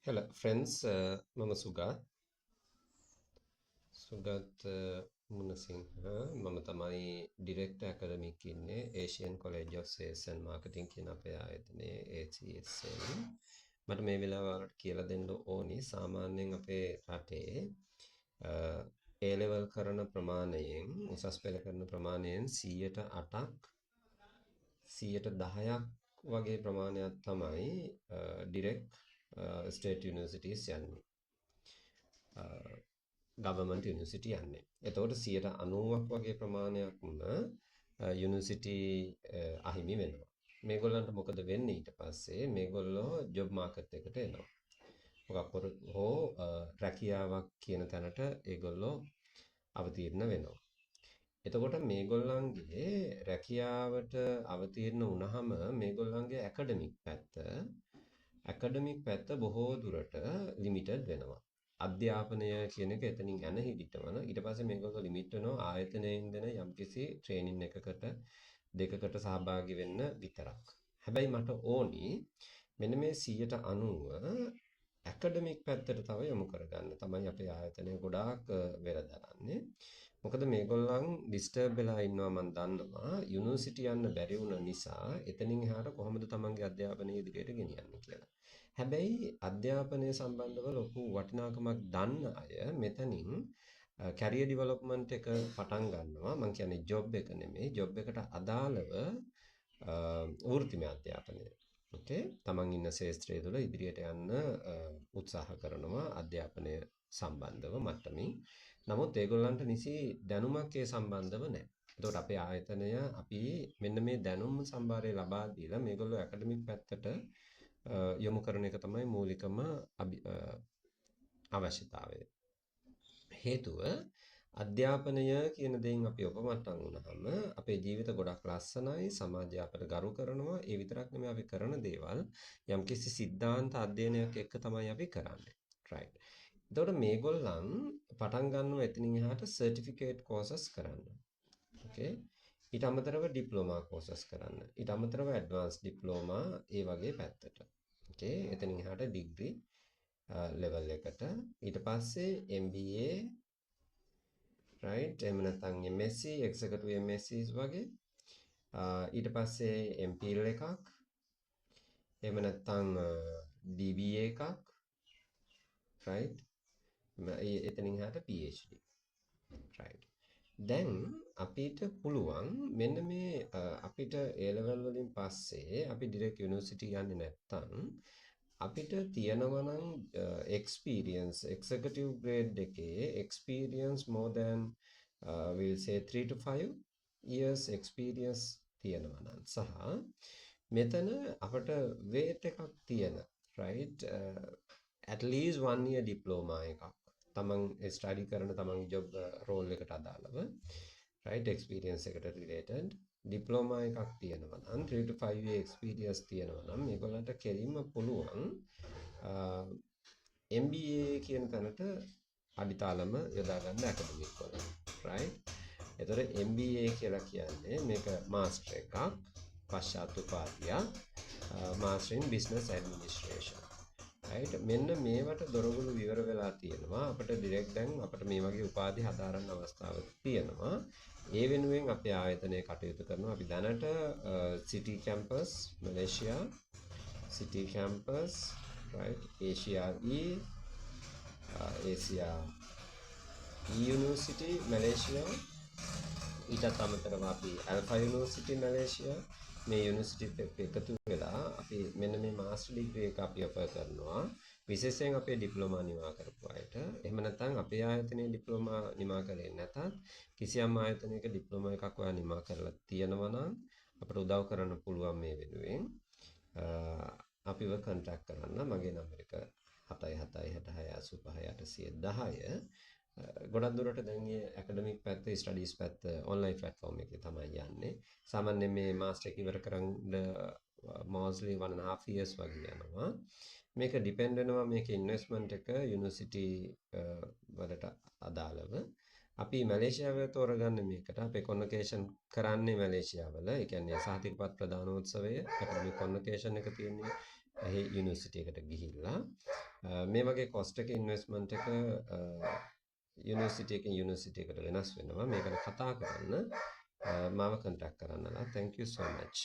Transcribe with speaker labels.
Speaker 1: Hello friends, මම සුගත් මුණසිංහ මම තමයි ඩිරෙක්ටර් ඇකඩමික් ඉන්නේ Asian College of Sales and Marketing කියන අපේ ආයතනයේ ACSN. මට මේ වෙලාවට කියලා දෙන්න ඕනි සාමාන්‍යයෙන් අපේ රටේ A level කරන ප්‍රමාණයෙන් උසස් පෙළ කරන ප්‍රමාණයෙන් 108ක් 10ක් වගේ ප්‍රමාණයක් තමයි ඩිරෙක්ට් ස්ටේට් යුනිවර්සිටිස් යන්නේ. ගවර්න්මන්ට් යුනිවර්සිටි යන්නේ. එතකොට 90ක් වගේ ප්‍රමාණයක්ම යුනිවර්සිටි අහිමි වෙනවා. මේගොල්ලන්ට මොකද වෙන්නේ ඊට පස්සේ මේගොල්ලෝ ජොබ් මාකට් එකට එනවා. මොකක් හෝ රැකියාවක් කියන තැනට ඒගොල්ලෝ අවතීර්ණ වෙනවා. එතකොට මේගොල්ලන්ගේ රැකියාවට අවතීර්ණ වුණාම මේගොල්ලන්ගේ ඇකඩමික් පැත්ත බොහෝ දුරට ලිමිටඩ් වෙනවා. අධ්‍යාපනය කියන එක එතනින් යන හිටිටවන ඊට පස්සේ මේගොල්ලෝ ලිමිට් වෙනවා ආයතනයෙන් දෙන යම්කිසි ට්‍රේනින් එකකට දෙකකට සහභාගී වෙන්න විතරක්. හැබැයි මට ඕනි මෙන්න මේ 90% ඇකඩමික් පැත්තට තව යොමු කරගන්න තමයි අපේ ආයතනය ගොඩාක් වෙර දරන්නේ. මොකද මේගොල්ලන් ඩිස්ටර්බ් වෙලා ඉන්නවා මම දන්නවා යුනිවර්සිටි යන්න බැරි වුණ නිසා එතනින් එහාට කොහොමද තමන්ගේ අධ්‍යාපනය ඉදිරියට ගෙනියන්නේ කියලා. හැබැයි අධ්‍යාපනය සම්බන්ධව ලොකු වටිනාකමක් දන්න අය මෙතනින් කැරියර් ඩෙවලොප්මන්ට් එක පටන් ගන්නවා. මම කියන්නේ ජොබ් එක නෙමෙයි ජොබ් එකට අදාළව වෘත්තිමය අධ්‍යාපනය. ඕකේ තමන් ඉන්න ශාස්ත්‍රය තුළ ඉදිරියට යන්න උත්සාහ කරනවා අධ්‍යාපනය සම්බන්ධව මට්ටමින්. නමුත් ඒගොල්ලන්ට නිසි දැනුමක් ඒ සම්බන්ධව නැහැ. එතකොට අපේ ආයතනය අපි මෙන්න මේ දැනුම් සම්භාරය ලබා දීලා මේගොල්ලෝ ඇකඩමික් පැත්තට යොමු කරන එක තමයි මූලිකම අවශ්‍යතාවය. හේතුව අධ්‍යාපනය කියන දෙයින් අපි ඔපමට්ටම් වුණාම අපේ ජීවිත ගොඩක් ලස්සනයි සමාජය අපට ගරු කරනවා ඒ විතරක් නෙමෙයි අපි කරන දේවල් යම්කිසි සිද්ධාන්ත අධ්‍යයනයක් එක්ක තමයි අපි කරන්නේ right එතකොට මේගොල්ලන් පටන් ගන්නවා එතනින් එහාට සර්ටිෆිකේට් කෝසස් කරන්න okay ඊට අමතරව ඩිප්ලෝමා කෝසස් කරන්න ඊට අමතරව ඇඩ්වාන්ස් ඩිප්ලෝමා ඒ වගේ පැත්තට okay එතනින් එහාට ඩිග්‍රී level එකට ඊට පස්සේ MBA right එහෙම නැත්නම් MSc executive MScs වගේ ඊට පස්සේ MPhil එකක් එහෙම නැත්නම් DBA එකක් right එතනින් එහාට PhD right දැන් අපිට පුළුවන් මෙන්න මේ අපිට A level වලින් පස්සේ අපි direct university යන්නේ නැත්නම් අපිට තියෙනවා නම් experience executive grade එකේ experience more than we'll say 3 to 5 years experience තියෙනවා නම් සහ මෙතන අපිට weight එකක් තියෙන right at least 1 year diploma එකක් තමන් study කරන තමන් job role එකට අදාළව right experience එකට related ඩිප්ලෝමා එකක් තියෙනවා නම් 3 to 5 year experience තියෙනවා නම් මේගොල්ලන්ට කෙලින්ම පුළුවන් MBA කියන තැනට අඩිතාලම යොදා ගන්න ඇකඩමික් වල right ඒතර MBA කියලා කියන්නේ මේක මාස්ටර් එකක් පශ්චාත් උපාධියක් master in business administration right මෙන්න මේවට දොරගුළු විවර වෙලා තියෙනවා අපිට ඩිරෙක්ට් දැන් අපිට මේ වගේ උපාධි හදාරන්න අවස්ථාවක් තියෙනවා ඒ වෙනුවෙන් අපේ ආයතනය කටයුතු කරනවා අපි දැනට City Campus Malaysia City Campus right Asia University Malaysia ඊටත් අමතරව අපි Alpha University Malaysia මේ යුනිවර්සිටි එක්ක එකතු වෙලා අපි මෙන්න මේ මාස්ටර් ඩිග්‍රී එක අපි ඔෆර් කරනවා විශේෂයෙන් අපේ ඩිප්ලෝමා නිමා කරපු අයට එහෙම නැත්නම් අපේ ආයතනයේ ඩිප්ලෝමා නිමා කරේ නැතත් කිසියම් ආයතනයක ඩිප්ලෝමා එකක් ඔයා නිමා කරලා තියෙනවා නම් අපට උදව් කරන්න පුළුවන් මේ වෙනුවෙන් අපිව කන්ටැක්ට් කරන්න මගේ නම්බර එක 776685 ගොඩක් දුරට දැන් මේ ඇකඩමික් පැත්ත ස්ටඩීස් පැත්ත ඔන්ලයින් ප්ලැට්ෆෝම් එකේ තමයි යන්නේ. සාමාන්‍යයෙන් මේ මාස්ටර් එක ඉවර කරන්න mostly 1.5 years වගේ යනවා. මේක ඩිපෙන්ඩ් වෙනවා මේක ඉන්වෙස්ට්මන්ට් එක යුනිවර්සිටි වලට අදාළව. අපි මැලේසියාවේ තෝරගන්නේ මේකට අපේ කොන්වොකේෂන් කරන්නේ මැලේසියාවල. ඒ කියන්නේ සහතිකපත් ප්‍රදානෝත්සවය ඇකඩමික් කොන්වොකේෂන් එක තියෙන්නේ එහි යුනිවර්සිටි එකට ගිහිල්ලා මේ වගේ කොස්ට් එක ඉන්වෙස්ට්මන්ට් එක යුනිවර්සිටි එකකින් යුනිවර්සිටි එකට වෙනස් වෙනවා. මේකට කතා කරන්න මාව contact කරන්නලා. thank you so much.